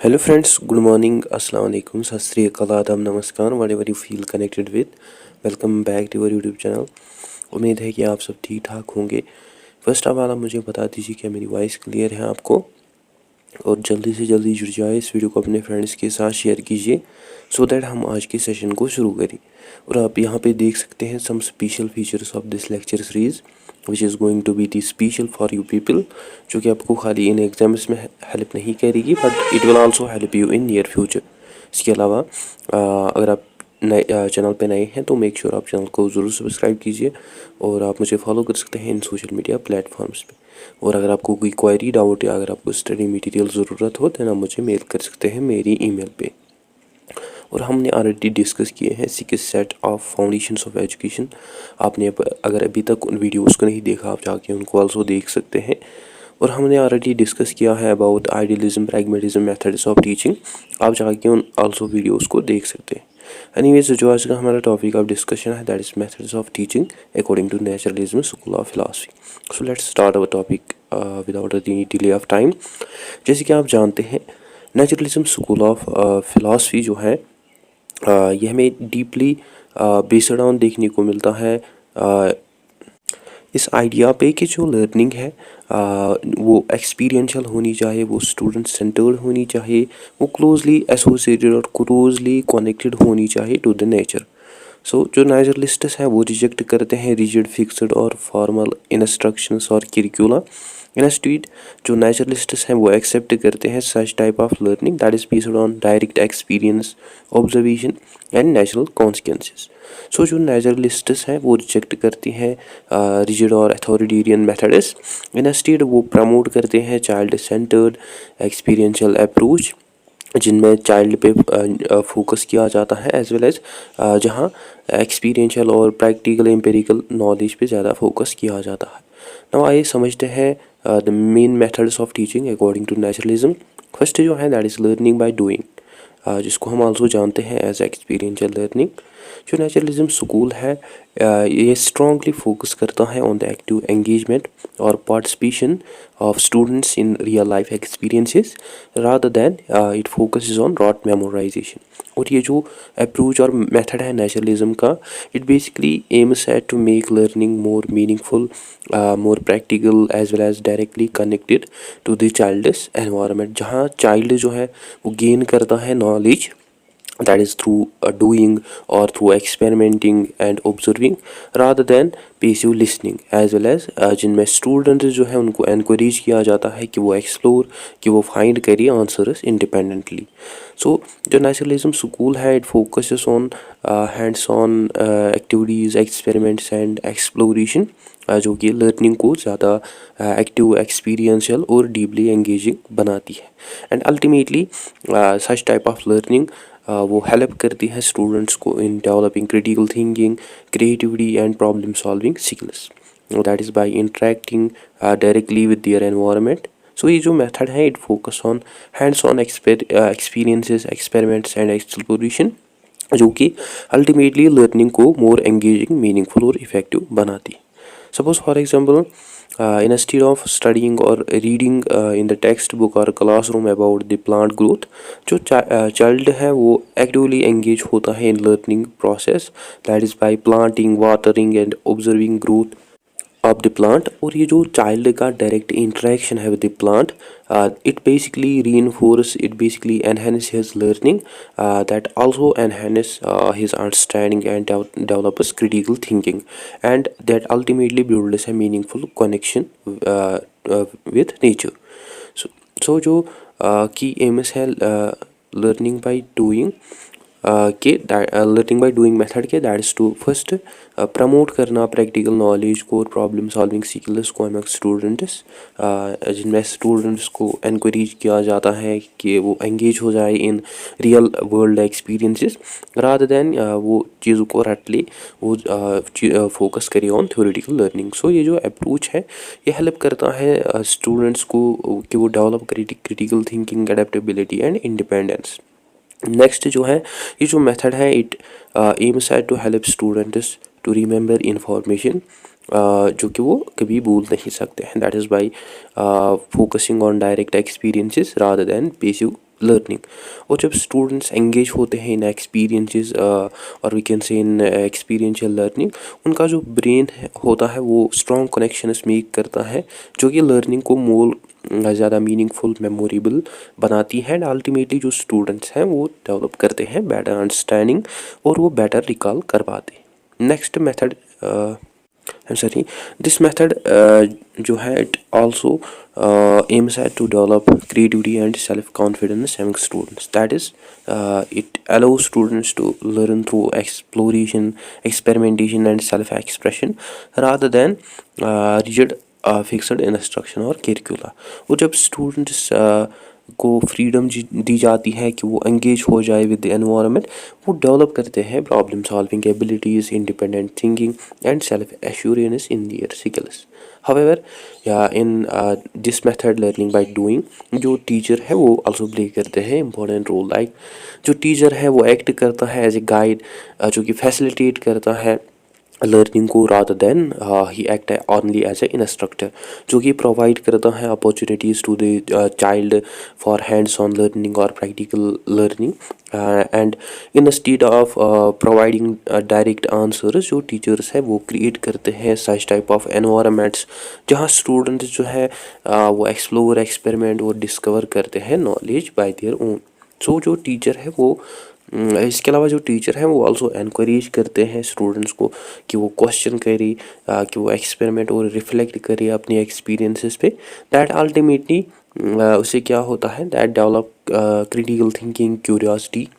Hello friends, good morning, assalamu alaikum, sat sri akal, adab, namaskar, whatever you feel connected with. Welcome back to our YouTube channel. उम्मीद है कि आप सब ठीक ठाक होंगे। फर्स्ट ऑफ ऑल आप मुझे बता दीजिए कि मेरी वॉइस क्लियर है आपको, और जल्दी से जल्दी जुड़ जाए, इस वीडियो को अपने फ्रेंड्स के साथ शेयर कीजिए सो दैट हम आज के सेशन को शुरू करें। और आप यहाँ पे देख सकते हैं some special features of this lecture series which is going to be the special for you people, जो कि आपको खाली इन एग्जाम्स में हेल्प नहीं करेगी but it will also help you in near future. इसके अलावा अगर आप नए चैनल पे नए हैं तो मेक श्योर आप चैनल को ज़रूर सब्सक्राइब कीजिए, और आप मुझे फॉलो कर सकते हैं इन सोशल मीडिया प्लेटफॉर्म्स पे। और अगर आपको कोई क्वेरी डाउट या अगर आपको स्टडी मटेरियल ज़रूरत हो तो आप मुझे मेल कर सकते हैं मेरी ईमेल पे। और हमने ऑलरेडी डिस्कस किए हैं 6 set of foundations of education. आपने अगर अभी तक उन वीडियोस को नहीं देखा, आप जाके उनको आल्सो देख सकते हैं। और हमने ऑलरेडी डिस्कस किया है about idealism, pragmatism, methods of teaching. आप जाके उन आल्सो वीडियोस को देख सकते हैं। एनीवेज, जो आज का हमारा टॉपिक ऑफ डिस्कशन है that is methods of teaching according to naturalism school of philosophy. So let's start our topic without any delay of time. जैसे कि आप जानते हैं, नेचुरलिज्म स्कूल ऑफ फिलॉसफी जो है ये हमें डीपली बेस्ड ऑन देखने को मिलता है इस आइडिया पे कि जो लर्निंग है वो एक्सपीरियंशियल होनी चाहिए, वो स्टूडेंट सेंटर्ड होनी चाहिए, वो क्लोजली एसोसिएटेड और क्लोजली कनेक्टेड होनी चाहिए टू द नेचर। सो जो नेचुरलिस्ट्स हैं वो रिजेक्ट करते हैं रिजिड, फिक्स्ड और फॉर्मल इंस्ट्रक्शंस और करिकुला। इंस्टीड जो नेचुरलिस्ट्स हैं वो एक्सेप्ट करते हैं such type of learning that is based on direct experience, observation and natural consequences. So जो नेचुरलिस्ट्स हैं वो रिजेक्ट करती हैं रिजिड और अथॉरिटेरियन मेथड्स। इंस्टीड वो प्रमोट करते हैं चाइल्ड सेंटर्ड एक्सपीरियंशियल अप्रोच, जिनमें चाइल्ड पे फोकस किया जाता है, एज वेल एज जहाँ एक्सपीरियंशियल और प्रैक्टिकल एम्पेरिकल नॉलेज पे ज़्यादा फोकस किया जाता है। नाउ आइए समझते हैं the main methods of teaching according to naturalism. First जो है that is learning by doing, जिसको हम आल्सो जानते हैं एज एक्सपीरियंशियल लर्निंग। जो नेचुरलिज्म स्कूल है ये स्ट्रॉन्गली फोकस करता है ऑन द एक्टिव एंगेजमेंट और participation of students in real life experiences rather than it focuses on rote memorization. और ये जो अप्रोच और मेथड है नेचुरलिज्म का, it basically aims at to make learning more meaningful, more practical as well as directly connected to the child's environment, जहाँ child जो है वो गेन करता है knowledge that is through doing or through experimenting and observing rather than passive listening, as well as जिनमें students जो है उनको encourage किया जाता है कि वो एक्सप्लोर, कि वो फाइंड करिए आंसर्स इंडिपेंडेंटली। सो जो नेचुरलिज्म स्कूल है it focuses on hands on activities, experiments and exploration, जो कि लर्निंग को ज़्यादा एक्टिव, एक्सपीरियंशियल और डीपली एंगेजिंग बनाती है। And ultimately such type of learning वो हेल्प करती है स्टूडेंट्स को in developing critical thinking, creativity and problem solving skills, that is by interacting directly with their environment. So ये जो मेथड है it focus on hands on experiences, experiments and exploration, जो कि ultimately learning को more engaging, meaningful और effective बनाती है। Suppose for example, instead of studying or reading in the textbook or classroom about the plant growth, जो child है वो actively engage होता है in learning process, that is by planting, watering and observing growth of the plant. और ये जो child का direct interaction है with the plant, it basically reinforce, it basically enhance his learning, that also enhance his understanding and develops critical thinking, and that ultimately builds a meaningful connection with nature. So जो की aims है learning by doing के, learning by doing method के, that is to first promote करना practical knowledge को और problem solving skills को among students, जिनमें स्टूडेंट्स को एनकरेज किया जाता है कि वो एंगेज हो जाए in real world experiences rather then वो चीज़ों को रट ले, वो फोकस करे ऑन थ्योरेटिकल लर्निंग। सो ये जो अप्रोच है ये हेल्प करता है स्टूडेंट्स को कि वो develop critical thinking, adaptability and independence. Next जो है ये जो मेथड है it aims at to help students to remember information, जो कि वो कभी भूल नहीं सकते हैं, that is by focusing on direct experiences rather than passive learning. और जब स्टूडेंट्स एंगेज होते हैं इन एक्सपीरियंसेस और we can say in experiential learning, उनका जो ब्रेन होता है वो स्ट्रॉन्ग कनेक्शंस मेक करता है जो कि लर्निंग को मोर ज़्यादा मीनिंगफुल मेमोरेबल बनाती है। एंड अल्टीमेटली जो स्टूडेंट्स हैं वो डेवलप करते हैं बेटर अंडरस्टैंडिंग और वो बेटर रिकॉल कर पाते हैं। Next method I'm sorry, this method जो है it also aims at to develop creativity and self-confidence among students. That is, it allows students to learn through exploration, experimentation and self-expression rather than rigid fixed instruction or curricula. वो जब students को freedom दी जाती है कि वो engage हो जाए with the environment, वो डेवलप करते हैं problem solving abilities, independent thinking and self assurance in their skills. However in this method learning by doing, जो टीचर है वो आल्सो प्ले करते हैं इंपॉर्टेंट रोल। लाइक जो टीचर है वो एक्ट करता है एज ए गाइड जो कि फैसिलिटेट करता है लर्निंग को rather than he act only as a instructor, जो कि प्रोवाइड करता है opportunities to the child for hands on learning और practical learning. And instead of providing direct answers, जो टीचर्स है वो क्रिएट करते हैं सच टाइप ऑफ एनवायरनमेंट्स जहाँ स्टूडेंट्स जो है वो एक्सप्लोर, एक्सपेरिमेंट और डिस्कवर करते हैं knowledge by their own. So जो टीचर है वो इसके अलावा जो टीचर हैं वो आल्सो एनकरेज करते हैं स्टूडेंट्स को कि वो क्वेश्चन करे, कि वो एक्सपेरिमेंट और रिफ्लेक्ट करे अपने एक्सपीरियंसेस पे। दैट अल्टीमेटली उससे क्या होता है, that develop critical thinking, curiosity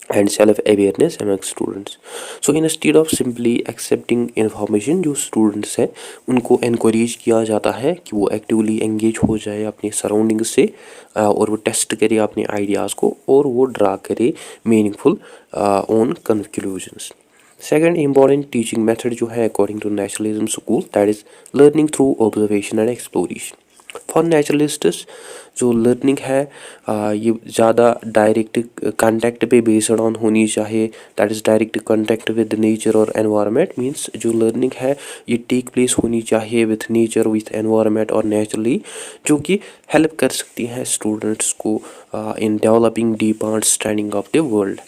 and self awareness among students. So instead of simply accepting information, जो स्टूडेंट्स हैं उनको इनक्रेज किया जाता है कि वो एक्टिवली एंगेज हो जाए अपने सराउंडिंग से और वो टेस्ट करे अपने आइडियाज़ को और वो ड्रा करे meaningful own conclusions. Second important teaching method जो है according to naturalism school, that is learning through observation and exploration. For naturalists जो लर्निंग है ये ज़्यादा डायरेक्ट कांटेक्ट पे बेस्ड ऑन होनी चाहिए। That is direct contact with nature और एनवायरनमेंट। मींस जो लर्निंग है ये टेक प्लेस होनी चाहिए विथ नेचर, विथ एनवायरनमेंट और नेचुरली, जो कि हेल्प कर सकती हैं स्टूडेंट्स को in developing deep understanding of the world,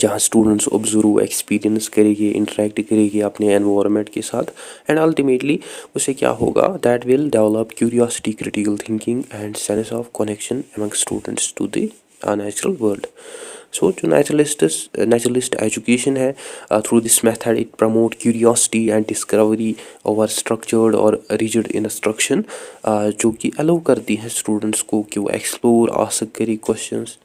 जहाँ स्टूडेंट्स ऑब्जर्व, एक्सपीरियंस करेंगे, इंटरेक्ट करेंगे अपने एनवायरनमेंट के साथ। एंड अल्टीमेटली उससे क्या होगा, that will develop curiosity, critical thinking and sense of connection among students to the natural world. So जो नेचुरलिस्ट एजुकेशन है, through this method it promote curiosity and discovery over structured और rigid instruction, जो कि allow करती है students को कि वो एक्सप्लोर, आस्क करे क्वेश्चंस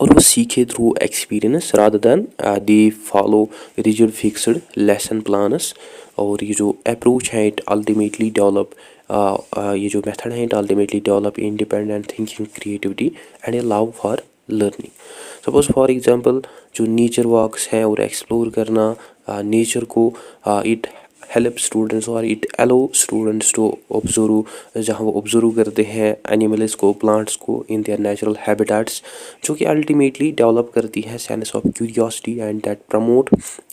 और वो सीखे through experience rather than they follow rigid fixed lesson plans. और ये जो अप्रोच है इट अल्टीमेटली डेवलप, ये जो मेथड है it ultimately develop independent thinking, creativity and a love for learning. Suppose for example जो नेचर वॉक्स हैं और एक्सप्लोर करना नेचर को, इट हेल्प स्टूडेंट्स और it allow students to observe, जहाँ वो ऑब्जर्व करते हैं एनिमल्स को, प्लांट्स को इन देयर नेचुरल हैबिटेट्स, जो कि अल्टीमेटली डेवलप करती है sense of curiosity and that promote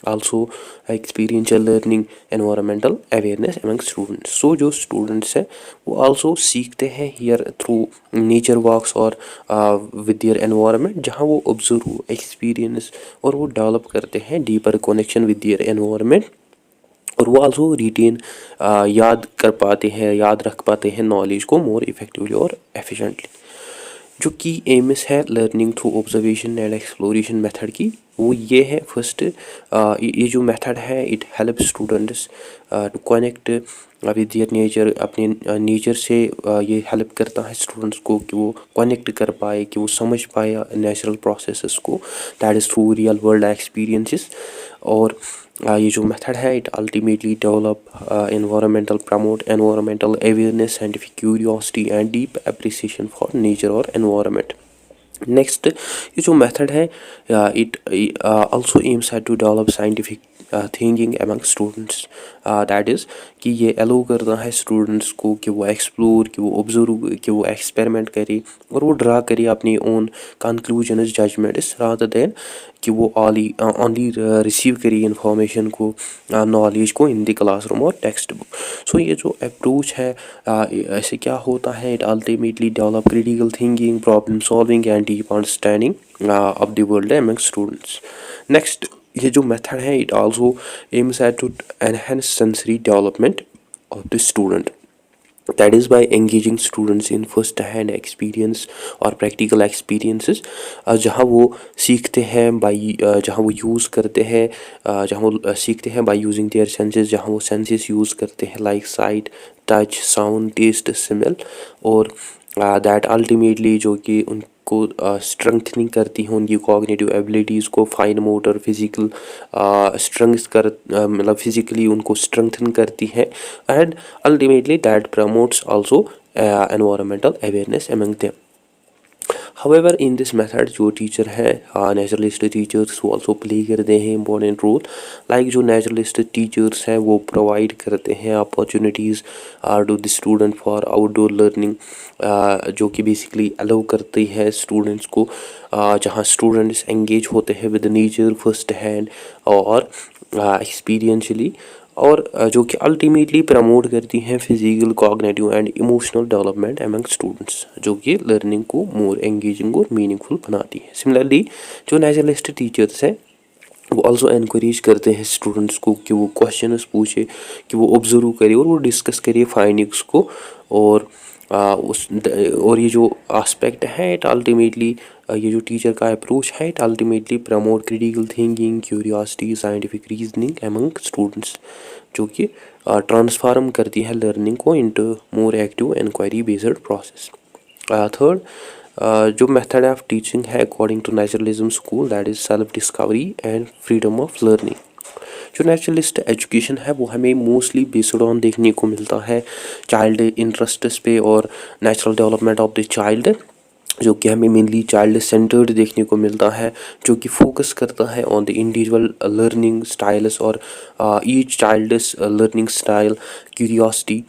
also experiential learning, environmental awareness among students. So जो स्टूडेंट्स हैं वो आल्सो सीखते हैं हियर थ्रू नेचर वॉक्स और विद देयर एनवायरनमेंट, जहाँ वो ऑब्जर्व, एक्सपीरियंस और वो डेवलप करते हैं deeper connection with their environment. और वो आल्सो रिटेन याद कर पाते हैं, याद रख पाते हैं नॉलेज को मोर इफेक्टिवली और एफिशिएंटली। जो की एम्स है learning through observation and exploration method की, वो ये है फर्स्ट, ये जो मेथड है it help students to connect with their nature, अपने नेचर से ये हेल्प करता है स्टूडेंट्स को कि वो कनेक्ट कर पाए, कि वो समझ पाए नेचुरल प्रोसेसेस को, that is through real world experiences. और ये जो मेथड है it ultimately develop environmental, promote environmental awareness, scientific curiosity and deep appreciation for nature और एनवायरनमेंट। नेक्स्ट ये जो मेथड है it also aims at to develop scientific thinking among students. That is कि ये अलो करता है स्टूडेंट्स को कि वो एक्सप्लोर, कि वो ऑब्जर्व, कि वो एक्सपेरिमेंट करे और वो ड्रा करे अपनी own conclusions, judgments, rather then कि वो ओनली रिसीव करिए इंफॉर्मेशन को, नॉलेज को इन द क्लासरूम और टेक्स्ट बुक। सो ये जो अप्रोच है, ऐसे क्या होता है, it ultimately develop critical thinking, problem solving and deep understanding of the world among students. Next, ये जो मेथड है, it also aims at to enhance sensory development of the student, that is by engaging students in first hand experience और practical experiences, जहाँ वो सीखते हैं by, जहाँ वो यूज़ करते हैं, जहाँ वो सीखते हैं बाई यूजिंग देयर सेंसेस, जहाँ वो सेंसेस यूज़ करते हैं like sight, touch, sound, taste, smell, और दैट अल्टीमेटली जो कि उनको स्ट्रेंथनिंग करती हैं उनकी कॉग्निटिव एबिलिटीज़ को, फाइन मोटर, फिजिकल स्ट्रेंथ कर मतलब फिजिकली उनको स्ट्रेंथन करती है, and ultimately that promotes also environmental awareness among them. However, in this method जो टीचर है, नेचुरलिस्ट टीचर्स वो ऑल्सो प्ले करते हैं इंपॉर्टेंट रोल। लाइक जो नेचुरलिस्ट टीचर्स हैं वो प्रोवाइड करते हैं opportunities to the student for outdoor learning, जो कि बेसिकली अलाउ करती है स्टूडेंट्स को, जहाँ स्टूडेंट्स एंगेज होते हैं विद नेचर फर्स्ट हैंड और एक्सपीरियंशली, और जो कि अल्टीमेटली प्रमोट करती हैं physical, cognitive and emotional development among students, जो कि लर्निंग को मोर एंगेजिंग और मीनिंगफुल बनाती है। सिमिलरली जो नेचुरलिस्ट टीचर्स हैं वो ऑल्सो इनक्रेज करते हैं स्टूडेंट्स को कि वो क्वेश्चंस पूछे, कि वो ऑब्जर्व करे और वो डिस्कस करे फाइंडिंग्स को, और और ये जो आस्पेक्ट है, इट अल्टीमेटली ये जो टीचर का अप्रोच है, it ultimately promote critical thinking, curiosity, scientific reasoning among students, जो कि ट्रांसफार्म करती है लर्निंग को into more active inquiry based process. Third, जो मेथड ऑफ टीचिंग है according to naturalism school, that is self discovery and freedom of learning. जो naturalist education है वो हमें मोस्टली बेस्ड ऑन देखने को मिलता है चाइल्ड इंटरेस्ट्स पे और natural development of the child, जो कि हमें मेनली चाइल्ड सेंटर्ड देखने को मिलता है, जो कि फोकस करता है on the individual learning styles और each child's learning style, curiosity,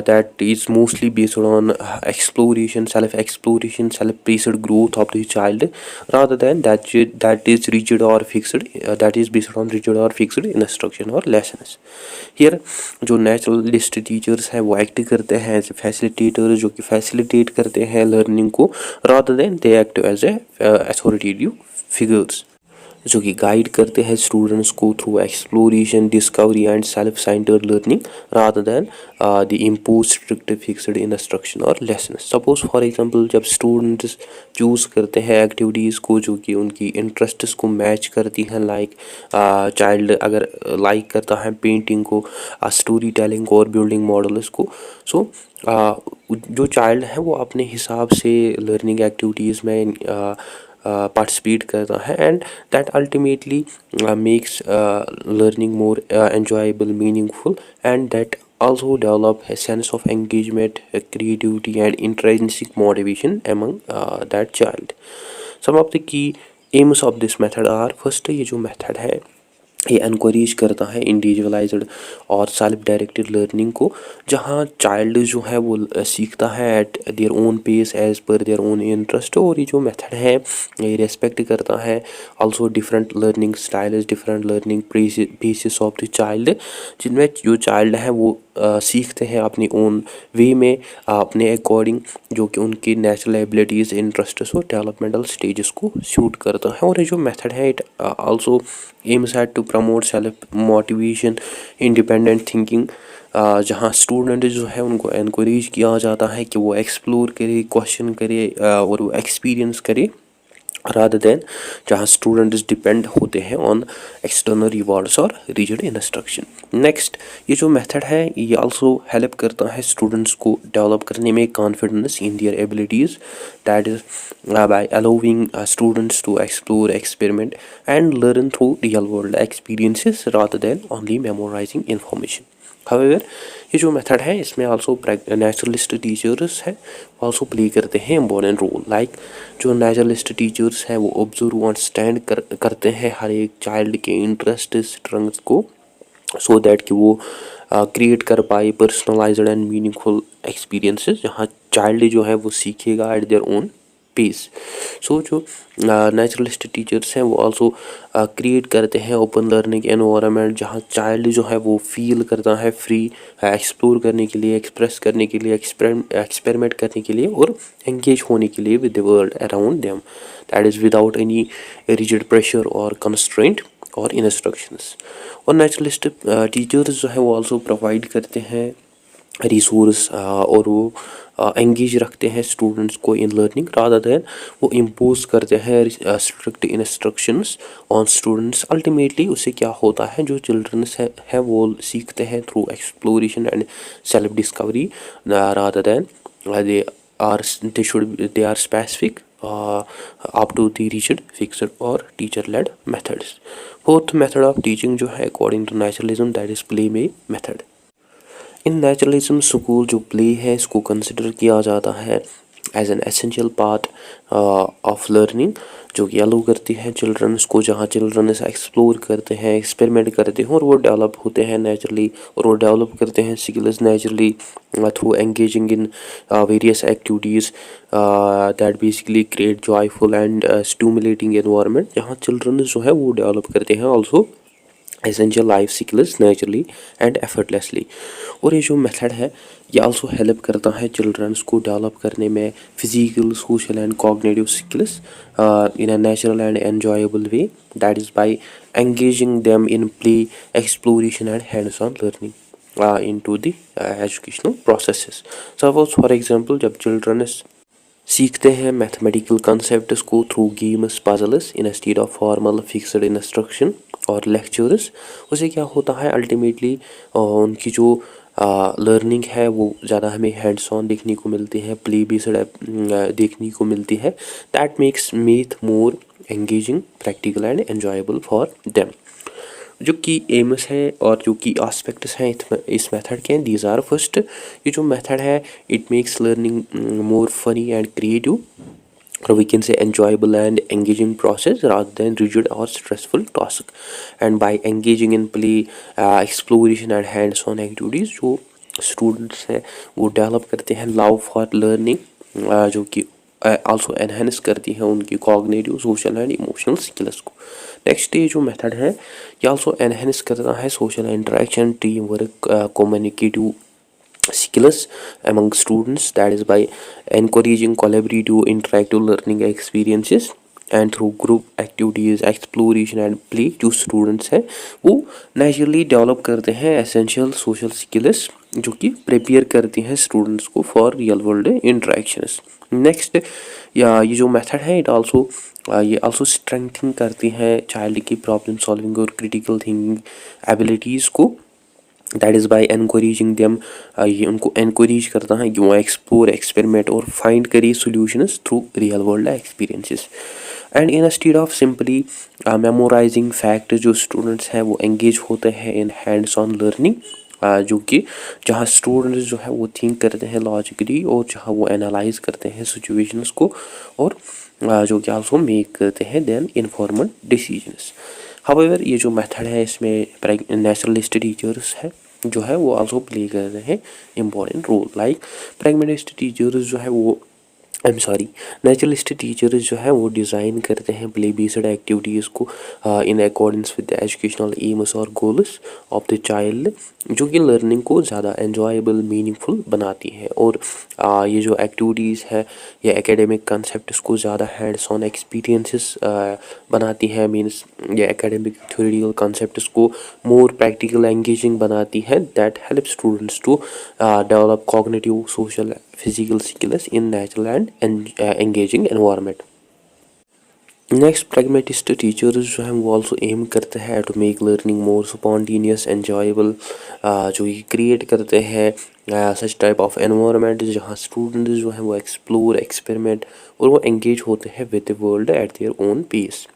that is mostly based on exploration, self-exploration, self-paced growth of the child, rather than that is rigid or fixed, that is based on rigid or fixed instruction or lessons. Here जो naturalist teachers हैं वो act करते हैं as a facilitator, जो कि facilitate करते हैं learning को, rather than they act as a authoritative figures, जो कि गाइड करते हैं स्टूडेंट्स को through exploration, discovery and self centred learning, rather then the impose strict fixed instruction और लेसन। सपोज फॉर एग्जांपल जब स्टूडेंट्स चूज़ करते हैं एक्टिविटीज़ को जो कि उनकी इंटरेस्ट्स को मैच करती हैं, लाइक चाइल्ड अगर लाइक करता है पेंटिंग को, स्टोरी टेलिंग को और बिल्डिंग मॉडल्स को, सो जो चाइल्ड है वो अपने हिसाब से लर्निंग एक्टिविटीज़ में participate करता है, and that ultimately makes learning more enjoyable, meaningful, and that also develop a sense of engagement, creativity and intrinsic motivation among that child. Some of the key aims of this method are, first ये जो method है ये इनक्रेज करता है individualised और self directed learning को, जहाँ child जो है वो सीखता है at their own pace as per their own interest, और ये जो मेथड है ये रेस्पेक्ट करता है also different learning styles, different learning basis of the child, जिनमें जो चाइल्ड है वो सीखते हैं अपनी ओन वे में, अपने अकॉर्डिंग, जो कि उनकी नेचुरल एबिलिटीज़, इंटरेस्ट्स और डेवलपमेंटल स्टेजेस को सूट करता है। और ये जो मेथड है it also aims at to promote self motivation, independent thinking, जहाँ स्टूडेंट जो है उनको एनकरेज किया जाता है कि वो एक्सप्लोर करे, क्वेश्चन करे और वो एक्सपीरियंस करे, rather than जहाँ स्टूडेंट्स डिपेंड होते हैं ऑन एक्सटर्नल रिवॉर्ड्स और रिजिड इंस्ट्रक्शन। नेक्स्ट, ये जो मेथड है ये आल्सो हेल्प करता है स्टूडेंट्स को डेवलप करने में confidence in their abilities, that is by allowing students to explore, experiment and learn through real world experiences rather than only memorizing information. However ये जो मेथड है इसमें आल्सो नेचुरलिस्ट टीचर्स है आल्सो प्ले करते हैं important role. Like जो naturalist teachers है वो ऑब्जर्व और स्टैंड करते हैं हर एक चाइल्ड के इंटरेस्ट स्ट्रेंथ को, सो दैट कि वो क्रिएट कर पाए पर्सनलाइज्ड एंड मीनिंगफुल एक्सपीरियंसेस जहाँ चाइल्ड जो है वो सीखेगा एट देयर ओन पेस। सो जो नेचुरलिस्ट टीचर्स हैं वो आल्सो क्रिएट करते हैं ओपन लर्निंग एनवायरनमेंट जहाँ चाइल्ड जो है वो फील करता है फ्री एक्सप्लोर करने के लिए, एक्सप्रेस करने के लिए, एक्सपेरिमेंट करने के लिए और एंगेज होने के लिए with the world around them, that is without any rigid pressure और कंस्ट्रेंट और इंस्ट्रक्शंस। और नेचुरलिस्ट टीचर्स जो है वो आल्सो प्रोवाइड करते हैं रिसोर्स और वो एंगेज रखते हैं स्टूडेंट्स को इन लर्निंग रादर दैन वो इम्पोज करते हैं strict instructions on students. Ultimately उससे क्या होता है जो चिल्ड्रंस है वो सीखते हैं through exploration and self discovery rather than they are specific up to the rigid fixed or teacher led methods। Fourth method of teaching जो है according to naturalism that is play method। In naturalism school जो play है इसको consider किया जाता है as an essential part of learning जो कि अलो करती है चिल्ड्रंस को, जहाँ चिल्ड्रंस एक्सप्लोर करते हैं, एक्सपेरिमेंट करते हैं और वो डेवलप होते हैं नेचुरली और वो डेवलप करते हैं skills naturally through engaging in various activities that basically create joyful and stimulating environment, जहाँ चिल्ड्रंस जो है वो डेवलप करते हैं also essential life skills naturally and effortlessly. और ये जो मेथड है ये आल्सो हेल्प करता है चिल्ड्रंस को डेवलप करने में physical, social and cognitive skills in a natural and enjoyable way, that is bye engaging them in play, exploration and hands on learning into the educational processes. Suppose for example जब children's सीखते हैं mathematical concepts को through games, puzzles instead of formal fixed instruction और lectures, उससे क्या होता है ultimately उनकी जो लर्निंग है वो ज़्यादा हमें हैंड्स ऑन देखने को मिलती है, प्ले बेस्ड देखने को मिलती है, that makes math more engaging, practical and enjoyable for them. जो की एम्स है और जो की एस्पेक्ट्स हैं इस मेथड के हैं दीज आर फर्स्ट, ये जो मेथड है it makes learning more funny and creative or we can say enjoyable and engaging process rather than rigid or stressful task, and by engaging in play, exploration and hands on activities जो students है वो develop करते हैं love for learning जो कि also enhance करती है उनकी cognitive, social and emotional skills को। नेक्स्ट ये जो मेथड है ये also enhance करता है social interaction, team work, communicative skills among students, that is by encouraging collaborative interactive learning experiences and through group activities, exploration and play जो students है वो naturally develop करते हैं essential social skills जो कि prepare करती हैं students को for real world interactions। next या ये जो method है ये also strengthen करती है child की problem solving और critical thinking abilities को, that is by encouraging them, ये उनको एनकरेज करता है कि वो एक्सप्लोर, एक्सपेरिमेंट और फाइंड करिए solutions through real world experiences. And instead of simply memorizing fact जो स्टूडेंट्स हैं वो एंगेज होते हैं इन हैंड्स ऑन लर्निंग जो कि जहाँ स्टूडेंट्स जो है वो थिंक करते हैं लॉजिकली और जहाँ वो एनालाइज करते हैं सिचुएशंस को और जो कि आल्सो मेक करते हैं देन इन्फॉर्मेड डिसीजंस। हाउएवर ये जो मेथड है इसमें नेचुरलिस्ट टीचर्स है जो है वो आल्सो प्ले कर रहे हैं important role. Like pragmatist teachers जो है वो नेचुरलिस्ट टीचर्स जो है वो डिज़ाइन करते हैं प्ले बेस्ड एक्टिविटीज़ को in accordance with the educational AIIMS और गोल्स ऑफ द चाइल्ड जो कि लर्निंग को ज़्यादा एन्जॉयबल, मीनिंगफुल बनाती है। और ये जो एक्टिविटीज़ है ये एकेडमिक कंसेप्ट्स को ज़्यादा हैंड्स ऑन एक्सपीरियंसेस बनाती है, मीन्स ये एकेडमिक थ्योरेटिकल कंसेप्ट्स को मोर प्रैक्टिकल एंगेजिंग बनाती है, that help students to develop cognitive, social, physical skills in natural and engaging environment. Next pragmatist teachers जो हैं वो ऑल्सो एम करते हैं to make learning more spontaneous, enjoyable, जो ये क्रिएट करते हैं सच टाइप ऑफ एनवायरनमेंट जहाँ स्टूडेंट्स जो हैं वो एक्सप्लोर, एक्सपेरिमेंट और वो एंगेज होते हैं with the world at their own pace.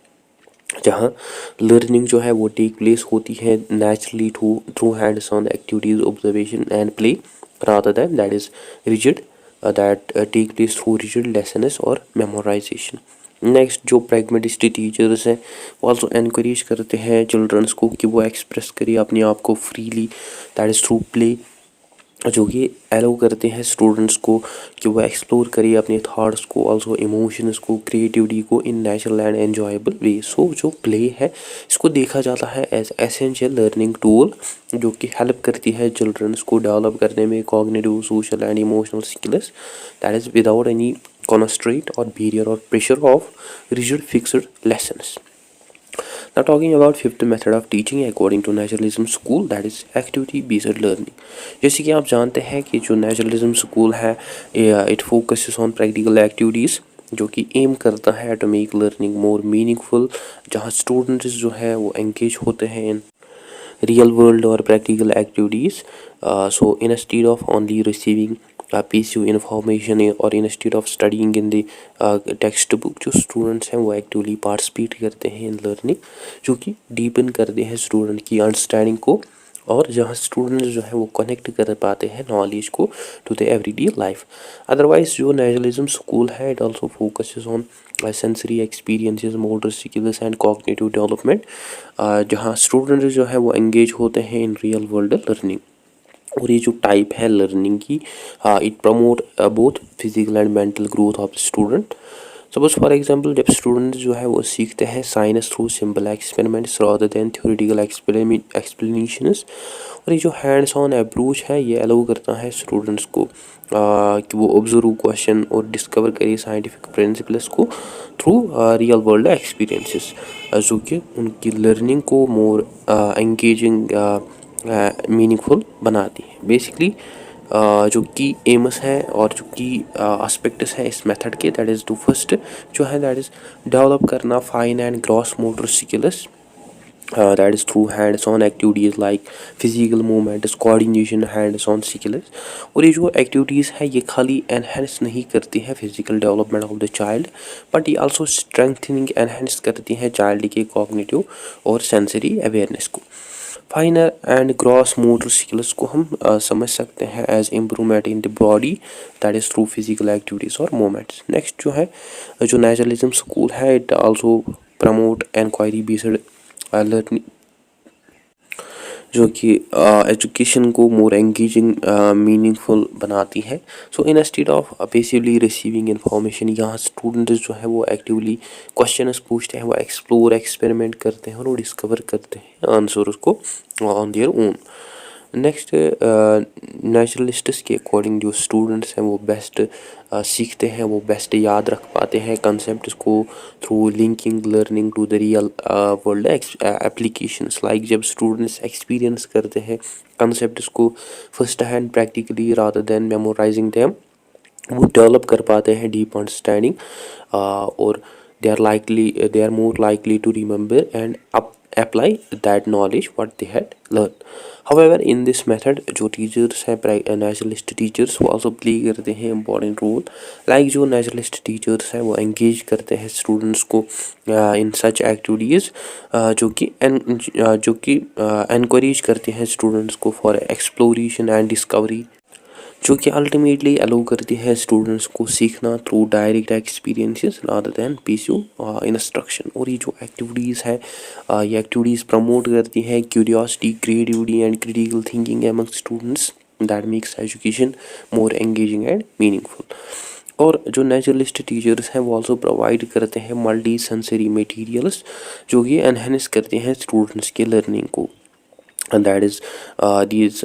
जहाँ लर्निंग जो है वो टेक प्लेस होती है naturally through hands on activities observation and play rather than that is rigid that take place through rigid lessons और मेमोराइजेशन। नेक्स्ट जो pragmatist teachers हैं वो आल्सो एनकरेज करते हैं चिल्ड्रंस को कि वो एक्सप्रेस करिए अपने आप को freely, that is through play, जो कि अलाउ करते हैं स्टूडेंट्स को कि वो एक्सप्लोर करिए अपने थॉट्स को, आल्सो इमोशंस को, क्रिएटिविटी को इन नेचुरल एंड एन्जॉयबल वे। सो जो प्ले है इसको देखा जाता है एज एसेंशियल लर्निंग टूल जो कि हेल्प करती है चिल्ड्रंस को डेवलप करने में cognitive, social and emotional skills, that is without any constraint or barrier or pressure of rigid fixed lessons. Now talking about fifth method of teaching according to naturalism school, that is activity based learning। जैसे कि आप जानते हैं कि जो naturalism school है it focuses on practical activities जो कि एम करता है to make learning more meaningful, जहाँ स्टूडेंट्स जो है वो एंगेज होते हैं in real world or practical activities. So instead of only receiving passive information or instead of studying in the textbook, जो स्टूडेंट्स हैं वो एक्टिवली पार्टिसिपेट करते हैं इन लर्निंग जो कि डीपन करते हैं स्टूडेंट की अंडरस्टैंडिंग को, और जहाँ स्टूडेंट्स जो है वो कनेक्ट कर पाते हैं नॉलेज को to the everyday life. Otherwise जो नेचुरलिज्म स्कूल है it also focuses on sensory experiences, motor skills and cognitive development, जहाँ स्टूडेंट्स जो है वो एंगेज होते हैं इन रियल वर्ल्ड लर्निंग। और ये जो टाइप है लर्निंग की it promote both physical and mental growth of student. Suppose for example जब स्टूडेंट्स जो है वो सीखते हैं science through simple experiments rather than theoretical explanations, और ये जो हैंड्स ऑन अप्रोच है ये अलाउ करता है स्टूडेंट्स को कि वो ऑब्जर्व क्वेश्चन और डिस्कवर करे साइंटिफिक प्रिंसिपल्स को थ्रू रियल वर्ल्ड एक्सपीरियंसेस, जो कि उनकी लर्निंग को मोर एंगेजिंग मीनिंगफुल बनाती है। बेसिकली जो की एम्स है और जो की एस्पेक्ट्स है इस मेथड के, दैट इज़ टू फर्स्ट जो है दैट इज़ डेवलप करना fine and gross motor skills, that is through hands-on activities like physical movement, coordination, hands-on skills। और ये जो एक्टिविटीज़ है ये खाली एनहेंस नहीं करती है physical development of the child, but ये आल्सो स्ट्रेंथनिंग एनहेंस करती है चाइल्ड के कॉग्निटिव और सेंसरी अवेयरनेस को। Finer and gross motor skills को हम समझ सकते हैं as improvement in the body, that is through physical activities और मूवमेंट्स। नेक्स्ट जो है जो नेचुरलिज्म स्कूल है it also promote inquiry based learning जो कि एजुकेशन को मोर एंगेजिंग मीनिंगफुल बनाती है। So instead of पेसिवली receiving information, यहाँ स्टूडेंट्स जो है वो एक्टिवली क्वेश्चंस पूछते हैं, वो एक्सप्लोर एक्सपेरिमेंट करते हैं और वो डिस्कवर करते हैं आंसर को ऑन देयर ओन। नेक्स्ट नेचुरलिस्ट्स के अकॉर्डिंग जो स्टूडेंट्स हैं वो बेस्ट सीखते हैं, वो बेस्ट याद रख पाते हैं कंसेप्ट को through linking learning to the real world applications. Like जब स्टूडेंट्स एक्सपीरियंस करते हैं कंसेप्ट को first hand practically rather than memorizing them, वो डेवलप कर पाते हैं डीप अंडरस्टैंडिंग और they are more likely to remember and apply that knowledge what they had learned। However in this method जो teachers हैं नेचुरलिस्ट टीचर्स वो also play करते हैं इम्पॉर्टेंट रोल। लाइक जो नेचुरलिस्ट टीचर्स हैं वो एंगेज करते हैं स्टूडेंट्स को इन सच एक्टिविटीज़ जो कि एनकरेज करते हैं स्टूडेंट्स को फॉर एक्सप्लोरेशन एंड डिस्कवरी, जो कि अल्टीमेटली अलाउ करती है स्टूडेंट्स को सीखना through direct experiences rather than passive instruction. और ये जो एक्टिविटीज़ है ये एक्टिविटीज़ प्रमोट करती हैं curiosity, creativity and critical thinking among students, that makes education more engaging and meaningful. और जो नेचुरलिस्ट टीचर्स हैं वो आल्सो प्रोवाइड करते हैं मल्टी सेंसरी मटेरियल्स जो कि एनहेंस करते हैं स्टूडेंट्स के लर्निंग को, and that is these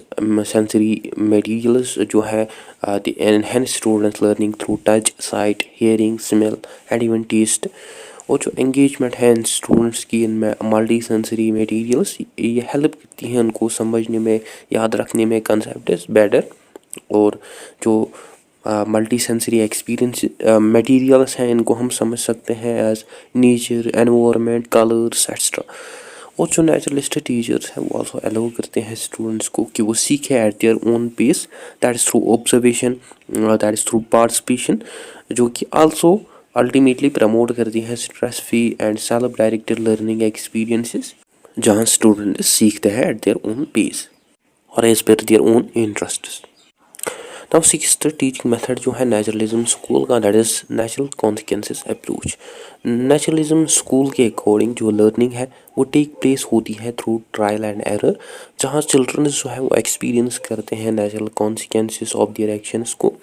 sensory materials जो है the enhance students learning through touch, sight, hearing, smell and even taste। और जो engagement है इन स्टूडेंट्स की इनमें मल्टी सेंसरी मटेरियल्स ये हेल्प करती हैं उनको समझने में, याद रखने में कंसेप्ट बेटर। और जो मल्टी सेंसरी एक्सपीरियंस मटेरियल्स हैं इनको हम समझ सकते हैं as nature, environment, colours extra. और जो नेचुरलिस्ट टीचर्स हैं वो आल्सो अलाउ करते हैं स्टूडेंट्स को कि वो सीखे at their own pace, that is through observation, that is through participation, जो कि आल्सो अल्टीमेटली प्रमोट करती हैं stress free and self directed learning experiences, जहाँ स्टूडेंट सीखते हैं एट देयर ओन पेस और as per their own interest. Now sixth teaching method जो है नेचुरलिज्म स्कूल का, that is natural consequences approach. Naturalism school के अकॉर्डिंग जो learning है वो टेक प्लेस होती है थ्रू ट्रायल एंड एरर, जहाँ चिल्ड्रन जो है वो एक्सपीरियंस करते हैं natural consequences of their actions को,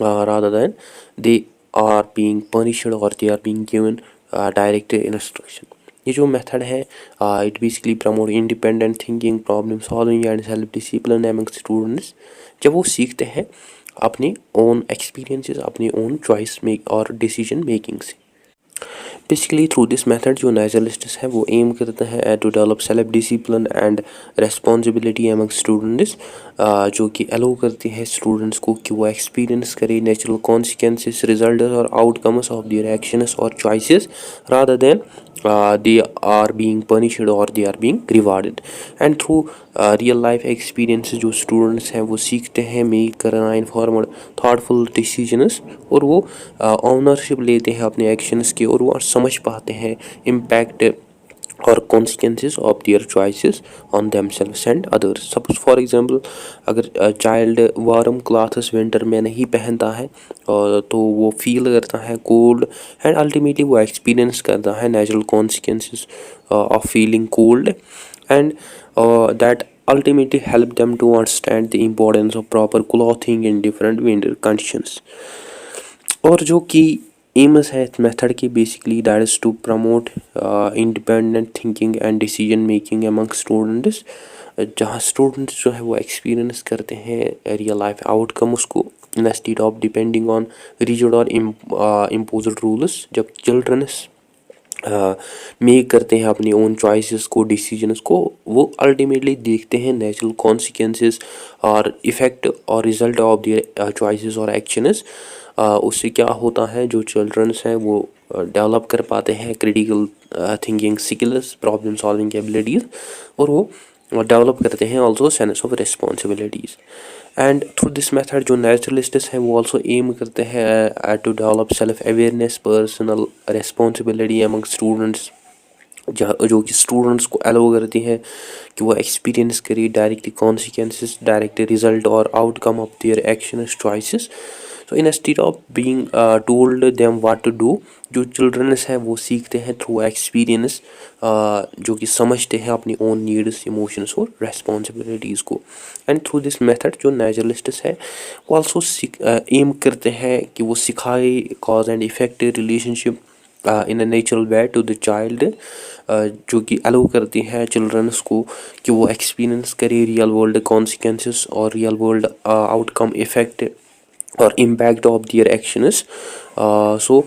rather than they are being punished or they are being given direct instruction। ये जो मेथड है it basically promote independent thinking, problem solving and self discipline among students. जब वो सीखते हैं अपने own experiences, अपने ओन चॉइस मेक और डिसीजन मेकिंग से। बेसिकली थ्रू दिस मेथड जो नेचुरलिस्ट्स हैं वो एम करते हैं to develop self discipline and responsibility among students, जो कि अलो करती है स्टूडेंट्स को कि वो एक्सपीरियंस करें नेचुरल कॉन्सिक्वेंसेस, रिजल्ट और आउटकम्स ऑफ देयर एक्शंस और choices, rather than they are being punished or they are being rewarded। and through real life experience जो स्टूडेंट्स हैं वो सीखते हैं मेक करना इन्फॉर्मड थाटफुल डिसीजंस, और वो ऑनरशिप लेते हैं अपने एक्शंस की, और वो समझ पाते हैं इम्पैक्ट और consequences of their choices on themselves and others. Suppose for example अगर चाइल्ड वार्म क्लॉथ्स विंटर में नहीं पहनता है तो वो फील करता है कोल्ड, एंड अल्टीमेटली वो एक्सपीरियंस करता है natural consequences of feeling cold, and that ultimately help them to understand the importance of proper clothing in different winter conditions। और जो कि एम्स है इस मेथड की basically that is to promote independent thinking and decision making among students, जहाँ students जो है वो एक्सपीरियंस करते हैं रियल लाइफ आउटकम उसको instead of depending on rigid और इम्पोज्ड रूल्स। जब चिल्ड्रंस मेक करते हैं अपनी ओन चॉइसेस को, डिसीजंस को, वो अल्टीमेटली देखते हैं नेचुरल कॉन्सिक्वेंसेस और इफ़ेक्ट और रिजल्ट ऑफ देयर चॉइसेस और एक्शंस। उससे क्या होता है, जो चिल्ड्रंस हैं वो डेवलप कर पाते हैं critical thinking skills, problem solving abilities, और वो डेवलप करते हैं also sense of responsibilities. And through this method जो नेचुरलिस्ट्स हैं वो ऑल्सो एम करते हैं to develop self awareness, personal responsibility among students, जो कि स्टूडेंट्स को अलाउ करती है कि वो एक्सपीरियंस करिए डायरेक्टली कॉन्सिक्वेंसेस, डायरेक्ट रिजल्ट और outcome of their actions choices. So instead of being told them what to do, जो चिल्ड्रंस हैं वो सीखते हैं थ्रू एक्सपीरियंस, जो कि समझते हैं अपनी ओन नीड्स, इमोशंस और रेस्पॉन्सिबिलिटीज़ को। एंड थ्रू दिस मेथड जो नेचुरलिस्ट्स है वो ऑल्सो एम करते हैं कि वो सिखाए cause and effect relationship in a natural way to the child, जो कि अलाउ करती है चिल्ड्रंस को कि वो एक्सपीरियंस करे रियल वर्ल्ड कॉन्सिक्वेंसेस और रियल वर्ल्ड आउटकम, इफेक्ट और impact of their actions. So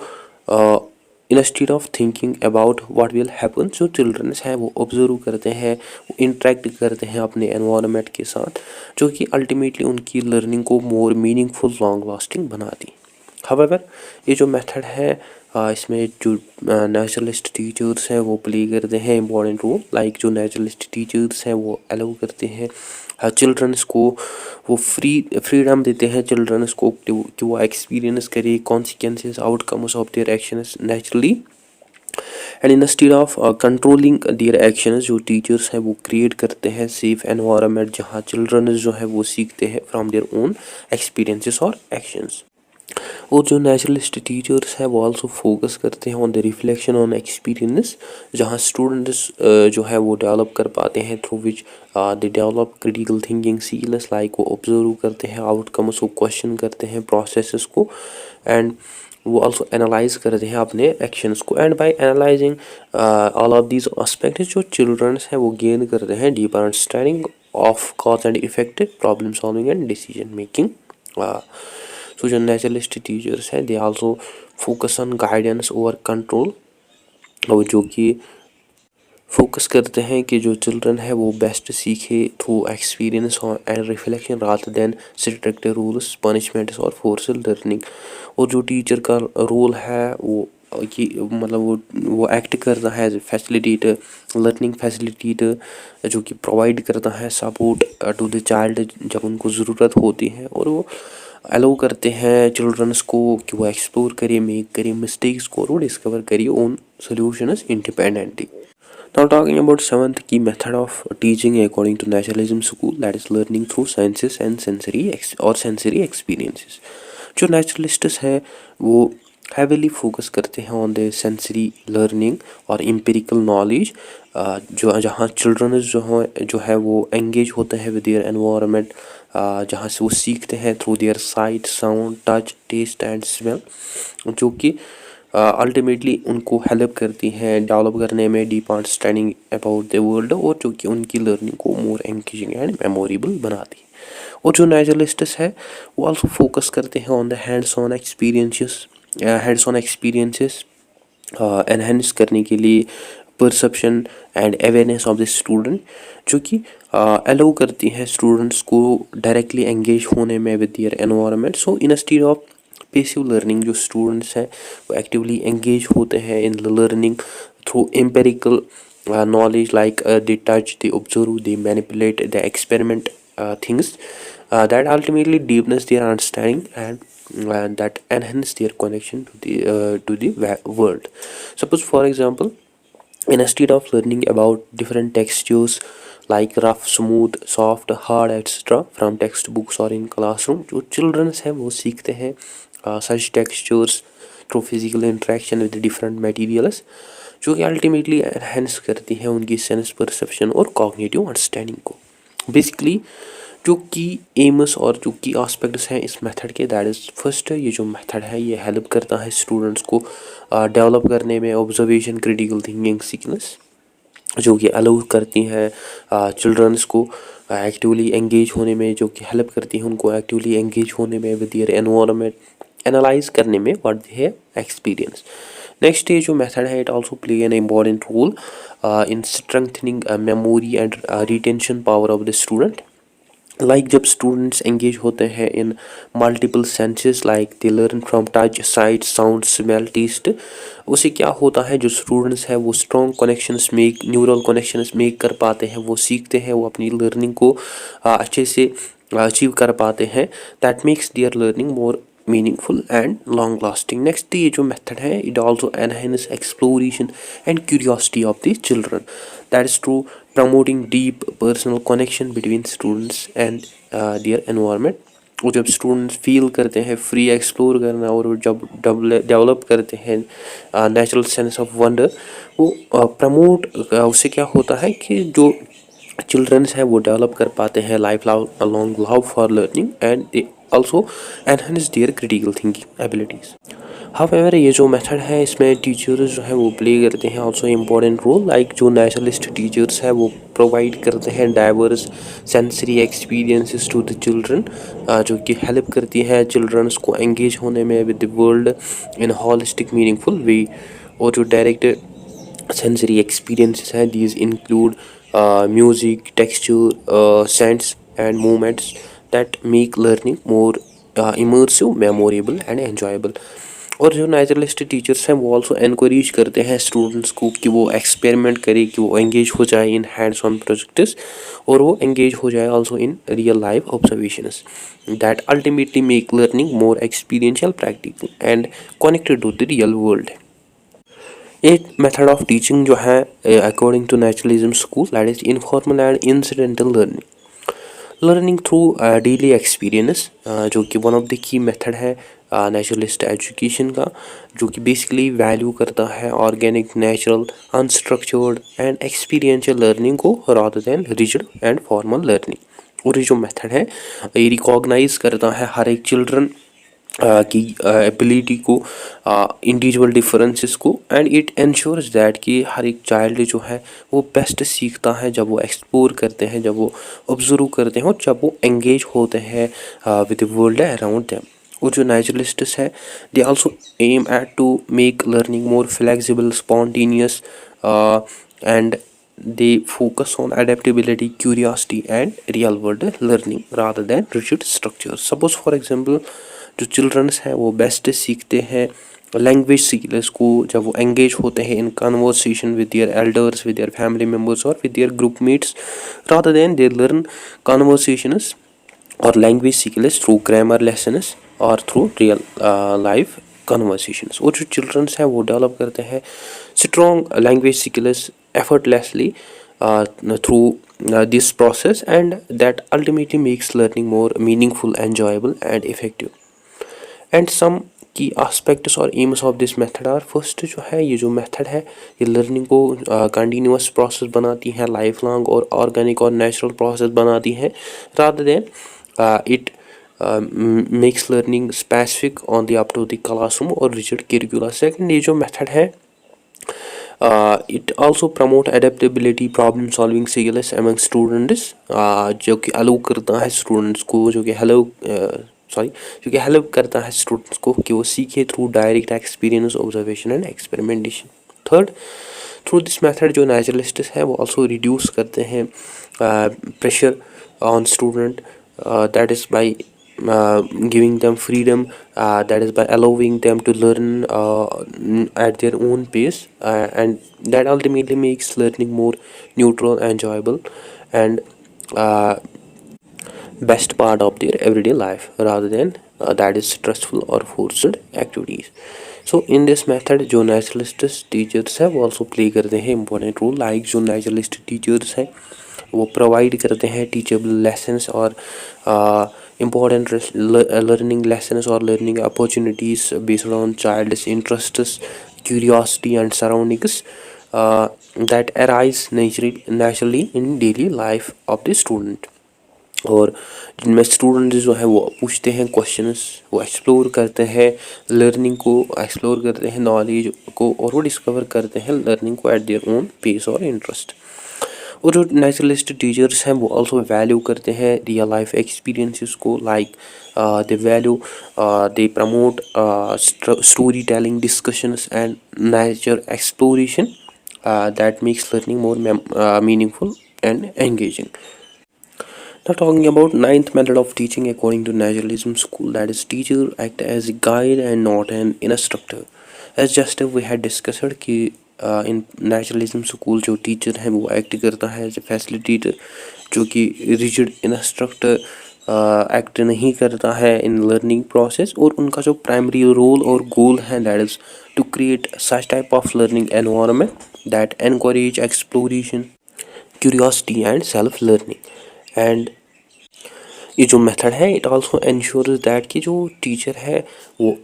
instead of thinking about what will happen, जो चिल्ड्रंस हैं वो ऑब्जर्व करते हैं, वो इंटरेक्ट करते हैं अपने एनवायरनमेंट के साथ, जो कि अल्टीमेटली उनकी लर्निंग को मोर मीनिंगफुल, लॉन्ग लास्टिंग बनाती। हाउएवर ये जो मेथड है इसमें जो नेचुरलिस्ट टीचर्स हैं वो प्ले करते हैं इम्पॉर्टेंट रोल। लाइक जो नेचुरलिस्ट टीचर्स हैं वो अलाउ करते हैं चिल्ड्रंस को, वो फ्रीडम देते हैं चिल्ड्रंस को कि वो एक्सपीरियंस करे consequences, outcomes of their actions naturally, and instead of controlling their actions, जो टीचर्स हैं वो क्रिएट करते हैं सेफ एनवायरनमेंट जहाँ चिल्ड्रंस जो है वो सीखते हैं फ्रॉम देयर ओन एक्सपीरियंसेस और एक्शंस। और जो नेचुरलिस्ट टीचर्स हैं वो आल्सो फोकस करते हैं on the reflection on experience, जहाँ स्टूडेंट्स जो है वो डेवलप कर पाते हैं through which they develop critical thinking skills, like वो ऑब्जर्व करते हैं आउटकम्स को, क्वेश्चन करते हैं प्रोसेसेस को, एंड वो आल्सो एनालाइज करते हैं अपने एक्शंस को। And by analysing all of these aspects, जो चिल्ड्रंस हैं वो गेन करते हैं deeper understanding of cause and effect, problem solving and decision making. So जो नेचुरलिस्ट टीचर्स हैं they also focus on guidance over control, और जो कि फोकस करते हैं कि जो चिल्ड्रन है वो बेस्ट सीखे through experience and reflection rather than strict rules, punishments और फोर्सल लर्निंग। और जो टीचर का रोल है वो कि मतलब वो एक्ट करता है as a facilitator, learning facilitator, जो कि प्रोवाइड करता है सपोर्ट टू द चाइल्ड जब उनको ज़रूरत होती है, और वो अलाउ करते हैं चिल्ड्रंस को कि वो एक्सप्लोर करिए, मेक करिए मिस्टेक्स को और डिस्कवर करिए own solutions independently. Now talking about seventh key method of teaching according to naturalism school, that is learning through senses and sensory experiences. जो naturalists है वो heavily focus करते हैं on the sensory learning और empirical knowledge, जो जहाँ children जो है वो engage होते हैं with their environment, जहाँ से वो सीखते हैं through their sight, sound, touch, taste and smell, जो कि अल्टीमेटली उनको हेल्प करती हैं डेवलप करने में deep understanding about the world, और जो कि उनकी लर्निंग को मोर एंगेजिंग एंड मेमोरेबल बनाती है. और जो नेचुरलिस्ट्स है वो आल्सो फोकस करते हैं on the hands on experiences enhance करने के लिए perception and awareness of the student, जो कि अलाउ करती है स्टूडेंट्स को डायरेक्टली एंगेज होने में with their environment. So instead of passive learning, जो स्टूडेंट्स हैं वो एक्टिवली एंगेज होते हैं in learning through empirical knowledge, like they touch, they observe, they manipulate, they experiment things that ultimately deepens their understanding and that enhance their connection to the world. Suppose for example, instead of learning about different textures like rough, smooth, soft, hard, etc. from textbooks or in classroom, जो children हैं वो सीखते हैं such textures through physical interaction with different materials, जो कि ultimately enhance करती है उनकी सेंस परसेप्शन और कॉग्निटिव अंडरस्टैंडिंग को. बेसिकली जो की एम्स और जो की एस्पेक्ट्स हैं इस मेथड के, दैट इज़ फर्स्ट, ये जो मेथड है ये हेल्प करता है स्टूडेंट्स को डेवलप करने में ऑब्जर्वेशन, क्रिटिकल थिंकिंग स्किल्स, जो कि अलाउ करती हैं चिल्ड्रंस को एक्टिवली एंगेज होने में, जो कि हेल्प करती हैं उनको एक्टिवली एंगेज होने में विद देयर एनवायरनमेंट, एनालाइज करने में what they have experience. Next ये जो मेथड है it also play an important role in strengthening memory and retention power of the student. Like जब स्टूडेंट्स एंगेज होते हैं in multiple senses, like they learn from touch, sight, sound, smell, taste, उससे क्या होता है जो students हैं वो strong connections make, neural connections make कर पाते हैं, वो सीखते हैं, वो अपनी लर्निंग को अच्छे से अचीव कर पाते हैं. That makes there learning more meaningful and long lasting. Next ये जो मेथड है it also enhance exploration and curiosity of the children, that is true, promoting deep personal connection between students and their environment. वो जब students feel करते हैं free explore करना और जब डेवलप करते हैं नेचुरल सेंस ऑफ वंडर, वो प्रमोट उससे क्या होता है कि जो चिल्ड्रंस हैं वो डेवलप कर पाते हैं life long love for learning and they also enhance there critical thinking abilities. However ये जो मेथड है इसमें टीचर्स जो है वो प्ले करते हैं आल्सो इम्पॉर्टेंट रोल. लाइक जो नेचुरलिस्ट टीचर्स है वो प्रोवाइड करते हैं diverse sensory experiences to the children, जो कि हेल्प करती है चिल्ड्रंस को एंगेज होने में with the world in holistic meaningful way. और जो डायरेक्ट सेंसरी एक्सपीरियंसेस हैं these include music, texture, scents and movements that make learning more immersive, memorable and enjoyable. और जो नेचुरलिस्ट टीचर्स हैं वो ऑल्सो इनक्रेज करते हैं स्टूडेंट्स को कि वो एक्सपेरिमेंट करे, कि वो एंगेज हो जाए इन हैंड्स ऑन प्रोजेक्ट्स, और वो एंगेज हो जाए also in real life observations that ultimately make learning more experiential, practical and connected to the real world. एक मेथड ऑफ टीचिंग जो है according to naturalism school, that is informal and incidental learning. Learning through daily experience, जो कि one of the key method है naturalist education का, जो कि basically value करता है organic, natural, unstructured and experiential learning को rather than rigid and formal learning. और ये जो मेथड है ये रिकॉग्नाइज करता है हर एक चिल्ड्रन की एबिलिटी को, इंडिविजुअल डिफरेंसेस को, एंड इट इंश्योर्स दैट कि हर एक चाइल्ड जो है वो बेस्ट सीखता है जब वो एक्सप्लोर करते हैं, जब वो ऑब्जर्व करते हैं और जब वो एंगेज होते हैं with the world around them. और जो नेचुरलिस्ट्स है they also aim at to make learning more flexible, spontaneous and they focus on adaptability, curiosity and real world learning rather than rigid structures. Suppose for example जो childrens हैं वो best सीखते हैं language skills को जब वो engage होते हैं in conversation with their elders, with their family members और with their group mates, rather than they learn conversations और language skills through grammar lessons और थ्रू रियल लाइफ कन्वर्सेशंस। और जो चिल्ड्रंस हैं वो डेवलप करते हैं strong language skills effortlessly through this process, and that ultimately makes learning more meaningful, enjoyable and effective. And some की aspects और aims of this method are, first जो है ये जो method है ये learning को continuous process बनाती है, lifelong और organic और natural process बनाती है, rather than it makes learning specific on the up to the classroom और rigid curricula. Second, ये जो method है it also promote adaptability, problem solving skills among students, जो कि अलाउ करता है स्टूडेंट्स को, जो कि हेल्प करता है स्टूडेंट्स को कि वो सीखे through direct experience, observation and experimentation. Third, through this method जो नेचुरलिस्ट है वो ऑल्सो रिड्यूस करते हैं pressure on student, that is by giving them freedom, that is by allowing them to learn at their own pace, and that ultimately makes learning more neutral, enjoyable and best part of their everyday life, rather than that is stressful or forced activities. So in this method जो naturalist teachers है वो also play करते हैं important role, like जो naturalist teachers है वो provide करते हैं टीचेबल लेसन्स और इम्पोर्टेंट लर्निंग लेसन्स और learning opportunities based on child's interests, curiosity and surroundings that arise naturally in daily life of the student. और जिनमें स्टूडेंट्स जो है वो पूछते हैं क्वेश्चंस, वो एक्सप्लोर करते हैं लर्निंग को, एक्सप्लोर करते हैं नॉलेज को, और वो डिस्कवर करते हैं लर्निंग को एट देयर ओन पेस और इंटरेस्ट। और जो नेचुरलिस्ट टीचर्स हैं वो ऑल्सो वैल्यू करते हैं रियल लाइफ एक्सपीरियंसेस को, like they value they promote story telling, discussions and nature exploration that makes learning more meaningful and engaging. Now talking about ninth method of teaching according to naturalism school, that is teacher act as a guide and not an instructor. As just we had discussed कि इन naturalism school जो teacher है वो act करता है as a facilitator, जो कि rigid instructor act नहीं करता है इन लर्निंग प्रोसेस। और उनका जो प्राइमरी रोल और गोल है that is to create such type of learning environment that encourage exploration, curiosity and self learning. And ये जो मेथड है इट आल्सो इंश्योर्स दैट कि जो टीचर है वो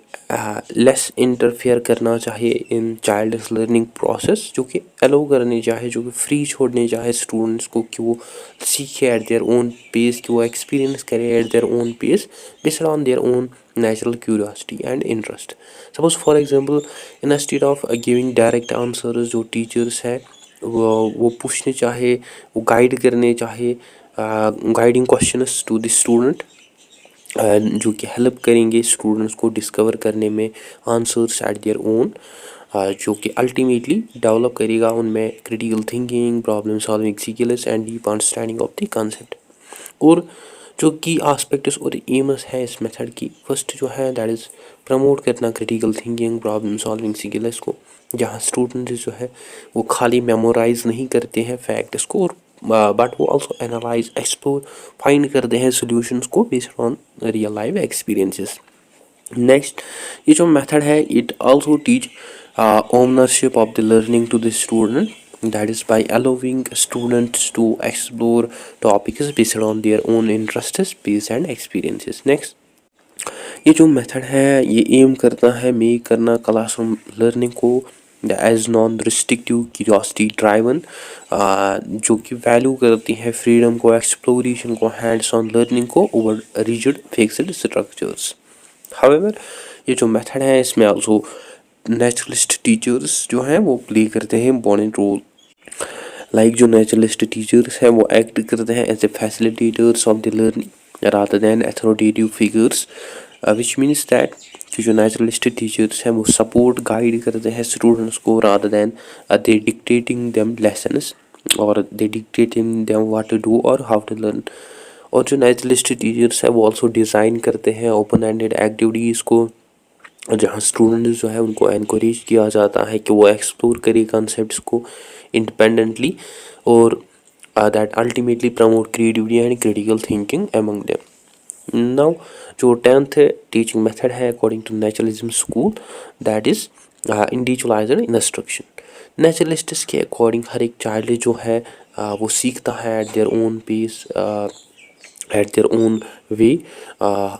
लेस इंटरफेयर करना चाहिए इन चाइल्ड्स लर्निंग प्रोसेस, जो कि अलाउ करनी चाहिए, जो कि फ्री छोड़नी चाहिए स्टूडेंट्स को कि वो सीखे एट देयर ओन पेस, कि वो एक्सपीरियंस करें at their own pace based on their own natural curiosity and interest. Suppose for example instead of giving direct answers, जो टीचर्स है वो पूछने चाहे, वो गाइड करने चाहे, guiding questions to the student, जो कि हेल्प करेंगे स्टूडेंट्स को डिस्कवर करने में आंसर्स एट देयर ओन, जो कि अल्टीमेटली डेवलप करेगा उनमें critical thinking, problem solving skills and deep understanding of the concept. और जो की आस्पेक्ट्स और एम्स है इस मेथड की, फर्स्ट जो है दैट इज़ प्रमोट करना critical thinking, problem solving skills को, जहाँ स्टूडेंट्स जो है वो खाली मेमोराइज नहीं करते हैं फैक्ट्स को, और बट वो ऑल्सो एनालाइज, एक्सप्लोर, फाइंड करते हैं सोल्यूशंस को based on real life experiences. Next, ये जो मेथड है it also teach ownership of the learning to the student, that is by allowing students to explore topics based on their own interests, peers and experiences. Next, ये जो method है ये M करता है make करना classroom learning को as non restrictive, curiosity driven, जो कि वैल्यू करती है फ्रीडम को, एक्सप्लोरेशन को, हैंड्स ऑन लर्निंग को over rigid fixed structures. However ये जो मेथड है इसमें ऑल्सो नेचुरलिस्ट टीचर्स जो हैं वो प्ले करते हैं इम्पोर्टेंट रोल, लाइक जो नेचुरलिस्ट टीचर्स हैं वो एक्ट करते हैं as a facilitators of the learning rather than authoritative figures, which means that जो नेचुरलिस्ट टीचर्स हैं वो सपोर्ट गाइड करते हैं स्टूडेंट्स को rather than they dictating them lessons और they dictating them what to do और हाउ टू लर्न। और जो नेचुरलिस्ट टीचर्स हैं वो ऑल्सो डिज़ाइन करते हैं ओपन एंडेड एक्टिविटीज़ को, जहाँ स्टूडेंट्स जो है उनको एनकरेज किया जाता है कि वो एक्सप्लोर करें कॉन्सेप्ट्स को इंडिपेंडेंटली, और that ultimately promote creativity and critical thinking among them. Now जो 10th टीचिंग मेथड है according to naturalism school, that is individualised instruction. Naturalists के अकॉर्डिंग हर एक चाइल्ड जो है वो सीखता है at their own pace, at their own way,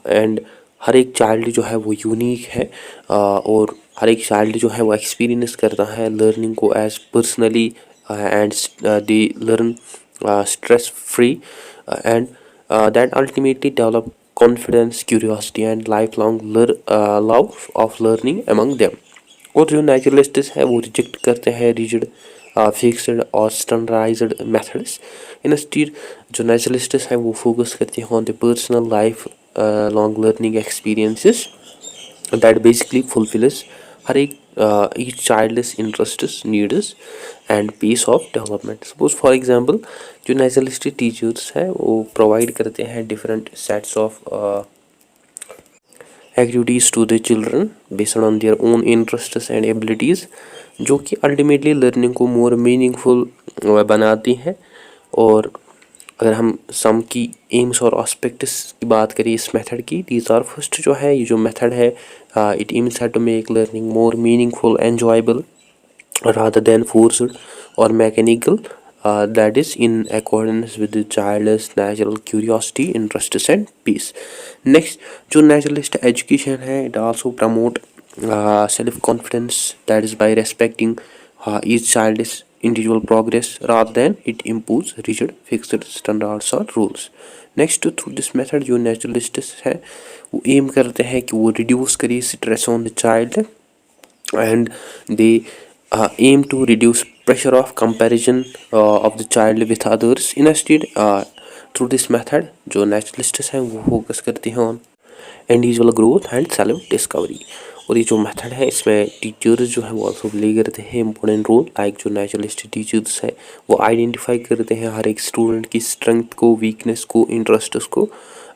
and हर एक चाइल्ड जो है वो यूनिक है, और हर एक चाइल्ड जो है वो एक्सपीरियंस करता है लर्निंग को as personally, and they learn stress free, and that ultimately develop confidence, curiosity and lifelong love of learning among them। और जो नेचुरलिस्ट्स है वो रिजेक्ट करते हैं रिजिड, फिक्स्ड और स्टैंडर्डाइज्ड मेथड्स। इंस्टीड जो नेचुरलिस्ट्स है वो फोकस करते हैं on the personal life long learning experiences that basically fulfills हर एक each child's interests, needs and pace of development। Suppose for example जो नेचुरलिस्टिक टीचर्स हैं वो प्रोवाइड करते हैं different sets of activities to the children based on their own interests and abilities, जो कि ultimately learning को more meaningful बनाती हैं। और अगर हम सम की एम्स और एस्पेक्ट्स की बात करें इस मेथड की, दीज आर फर्स्ट जो है ये जो मेथड है, it aims to make learning more meaningful, enjoyable rather than forced or mechanical, that is in accordance with the child's natural curiosity, interests and peace। Next जो naturalist education है it also promote self confidence, that is by respecting each child's individual progress rather than it impose rigid fixed standards or rules। Next through this method जो naturalists है वो aim करते हैं कि वो reduce करे stress on the child, and they aim to reduce pressure of comparison of the child with others। instead through this method जो naturalists हैं वो फोकस करते हैं on individual growth and self discovery. और ये जो मेथड है इसमें टीचर्स जो है वो ऑल्सो प्ले करते हैं इंपॉर्टेंट रोल। लाइक जो नेचुरलिस्ट टीचर्स है वो आइडेंटिफाई करते हैं हर एक स्टूडेंट की स्ट्रेंथ को, वीकनेस को, इंटरेस्ट्स को,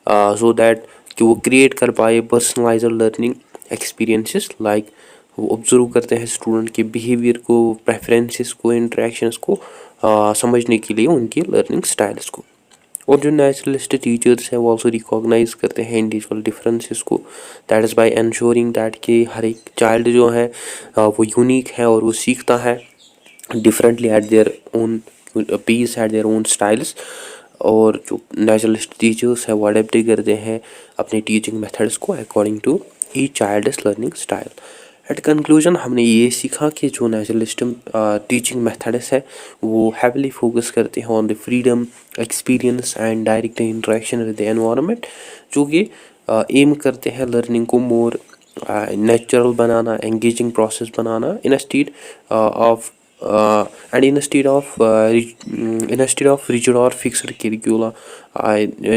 सो दैट कि वो क्रिएट कर पाए पर्सनलाइज्ड लर्निंग एक्सपीरियंसेस। लाइक वो ऑब्जर्व करते हैं स्टूडेंट के बिहेवियर को, प्रेफरेंसेस को, इंटरेक्शंस को समझने के लिए उनकी लर्निंग स्टाइल्स को। और जो नेचुरलिस्ट टीचर्स हैं वो ऑल्सो रिकॉग्नाइज करते हैं इंडिविजुअल डिफरेंसेस को, that is by ensuring that कि हर एक चाइल्ड जो है वो यूनिक है और वो सीखता है differently at their own pace, at their own styles. और जो नेचुरलिस्ट टीचर्स है वो अडेप्ट करते हैं अपने टीचिंग मेथड्स को according to each child's learning style. At conclusion हमने ये सीखा कि जो नेचुरलिस्ट टीचिंग मेथड्स है वो हैवीली फोकस करते हैं on the freedom, experience and direct interaction with the environment, जो कि एम करते हैं लर्निंग को more natural banana, engaging process banana, instead of and instead of rigid or fixed curricula।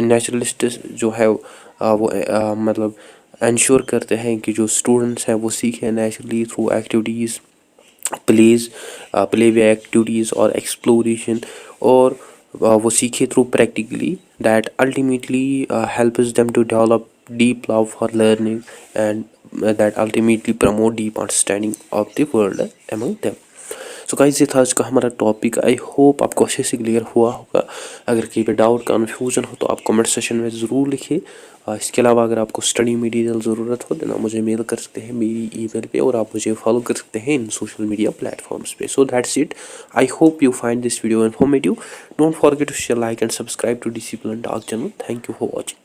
Naturalist जो है वो मतलब इंश्योर करते हैं कि जो स्टूडेंट्स हैं वो सीखें naturally through activities, play way activities और एक्सप्लोरेशन, और वो सीखे through practically, that ultimately helps them to develop deep love for learning and that ultimately promote deep understanding of the world among them। So guys ये था आज का हमारा topic. I hope आपको अच्छे से क्लियर हुआ होगा। अगर कहीं पे डाउट, कन्फ्यूजन हो तो आप कमेंट सेशन में ज़रूर लिखिए। इसके अलावा अगर आपको स्टडी मटेरियल ज़रूरत हो देना मुझे मेल कर सकते हैं मेरी ईमेल पे, और आप मुझे फॉलो कर सकते हैं इन सोशल मीडिया प्लेटफॉर्म्स पे। So that's it. I hope you find this video informative. Don't forget to share, like and subscribe to discipline talk channel. Thank you for watching.